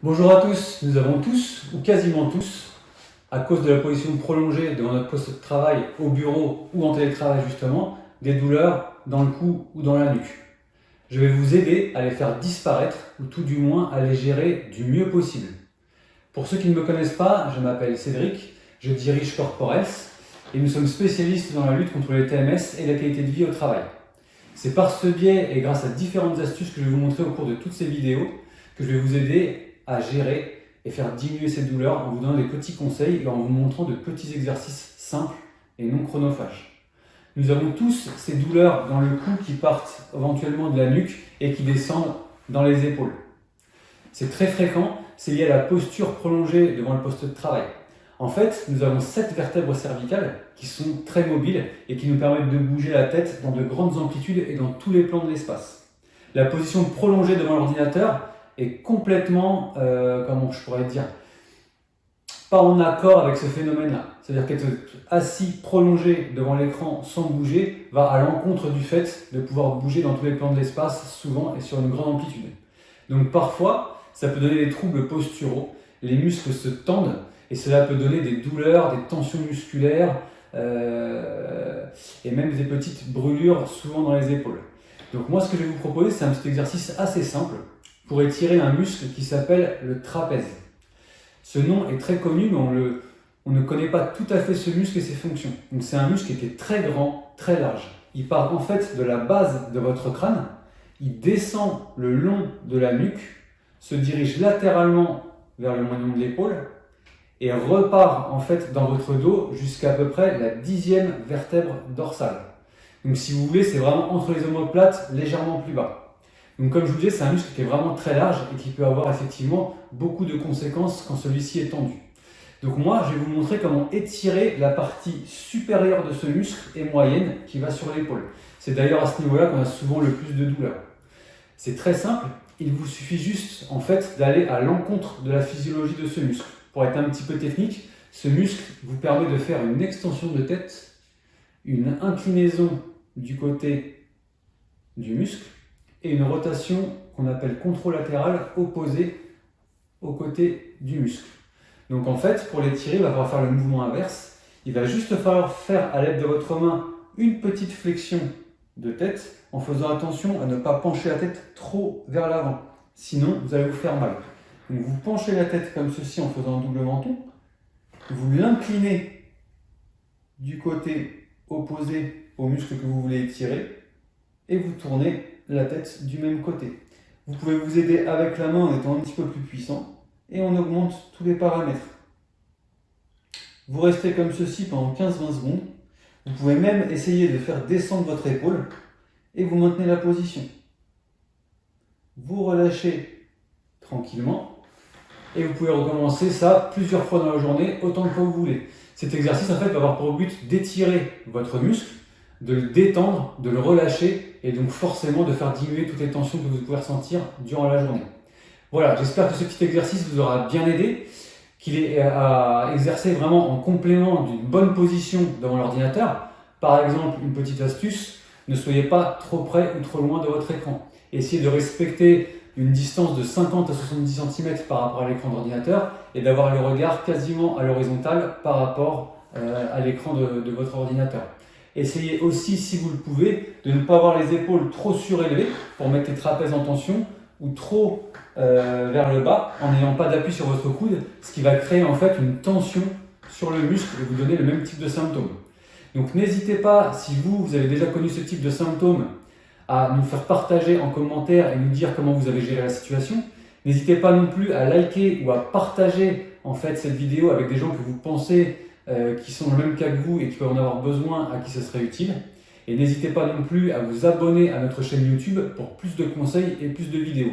Bonjour à tous, nous avons tous, ou quasiment tous, à cause de la position prolongée devant notre poste de travail au bureau ou en télétravail justement, des douleurs dans le cou ou dans la nuque. Je vais vous aider à les faire disparaître ou tout du moins à les gérer du mieux possible. Pour ceux qui ne me connaissent pas, je m'appelle Cédric, je dirige Corporels et nous sommes spécialistes dans la lutte contre les TMS et la qualité de vie au travail. C'est par ce biais et grâce à différentes astuces que je vais vous montrer au cours de toutes ces vidéos que je vais vous aider à gérer et faire diminuer ces douleurs en vous donnant des petits conseils et en vous montrant de petits exercices simples et non chronophages. Nous avons tous ces douleurs dans le cou qui partent éventuellement de la nuque et qui descendent dans les épaules. C'est très fréquent, c'est lié à la posture prolongée devant le poste de travail. En fait, nous avons 7 vertèbres cervicales qui sont très mobiles et qui nous permettent de bouger la tête dans de grandes amplitudes et dans tous les plans de l'espace. La position prolongée devant l'ordinateur est complètement, comment je pourrais dire, pas en accord avec ce phénomène-là. C'est-à-dire qu'être assis, prolongé devant l'écran sans bouger va à l'encontre du fait de pouvoir bouger dans tous les plans de l'espace, souvent et sur une grande amplitude. Donc parfois, ça peut donner des troubles posturaux, les muscles se tendent et cela peut donner des douleurs, des tensions musculaires et même des petites brûlures, souvent dans les épaules. Donc moi, ce que je vais vous proposer, c'est un petit exercice assez simple pour étirer un muscle qui s'appelle le trapèze. Ce nom est très connu, mais on ne connaît pas tout à fait ce muscle et ses fonctions. Donc c'est un muscle qui est très grand, très large. Il part en fait de la base de votre crâne, il descend le long de la nuque, se dirige latéralement vers le moignon de l'épaule et repart en fait dans votre dos jusqu'à peu près la 10e vertèbre dorsale. Donc si vous voulez, c'est vraiment entre les omoplates, légèrement plus bas. Donc comme je vous disais, c'est un muscle qui est vraiment très large et qui peut avoir effectivement beaucoup de conséquences quand celui-ci est tendu. Donc moi, je vais vous montrer comment étirer la partie supérieure de ce muscle et moyenne qui va sur l'épaule. C'est d'ailleurs à ce niveau-là qu'on a souvent le plus de douleur. C'est très simple, il vous suffit juste en fait d'aller à l'encontre de la physiologie de ce muscle. Pour être un petit peu technique, ce muscle vous permet de faire une extension de tête, une inclinaison du côté du muscle, et une rotation qu'on appelle contralatérale opposée au côté du muscle. Donc en fait, pour l'étirer, il va falloir faire le mouvement inverse. Il va juste falloir faire à l'aide de votre main une petite flexion de tête en faisant attention à ne pas pencher la tête trop vers l'avant. Sinon, vous allez vous faire mal. Donc vous penchez la tête comme ceci en faisant un double menton. Vous l'inclinez du côté opposé au muscle que vous voulez étirer et vous tournez la tête du même côté. Vous pouvez vous aider avec la main en étant un petit peu plus puissant et on augmente tous les paramètres. Vous restez comme ceci pendant 15-20 secondes. Vous pouvez même essayer de faire descendre votre épaule et vous maintenez la position. Vous relâchez tranquillement et vous pouvez recommencer ça plusieurs fois dans la journée, autant de fois que vous voulez. Cet exercice en fait va avoir pour but d'étirer votre muscle, de le détendre, de le relâcher et donc forcément de faire diminuer toutes les tensions que vous pouvez ressentir durant la journée. Voilà, j'espère que ce petit exercice vous aura bien aidé, qu'il est à exercer vraiment en complément d'une bonne position devant l'ordinateur. Par exemple, une petite astuce, ne soyez pas trop près ou trop loin de votre écran. Essayez de respecter une distance de 50 à 70 cm par rapport à l'écran d'ordinateur et d'avoir le regard quasiment à l'horizontale par rapport à l'écran de votre ordinateur. Essayez aussi, si vous le pouvez, de ne pas avoir les épaules trop surélevées pour mettre les trapèzes en tension ou trop vers le bas en n'ayant pas d'appui sur votre coude, ce qui va créer en fait une tension sur le muscle et vous donner le même type de symptômes. Donc n'hésitez pas, si vous avez déjà connu ce type de symptômes, à nous faire partager en commentaire et nous dire comment vous avez géré la situation. N'hésitez pas non plus à liker ou à partager en fait cette vidéo avec des gens que vous pensez qui sont dans le même cas que vous et qui peuvent en avoir besoin, à qui ce serait utile. Et n'hésitez pas non plus à vous abonner à notre chaîne YouTube pour plus de conseils et plus de vidéos.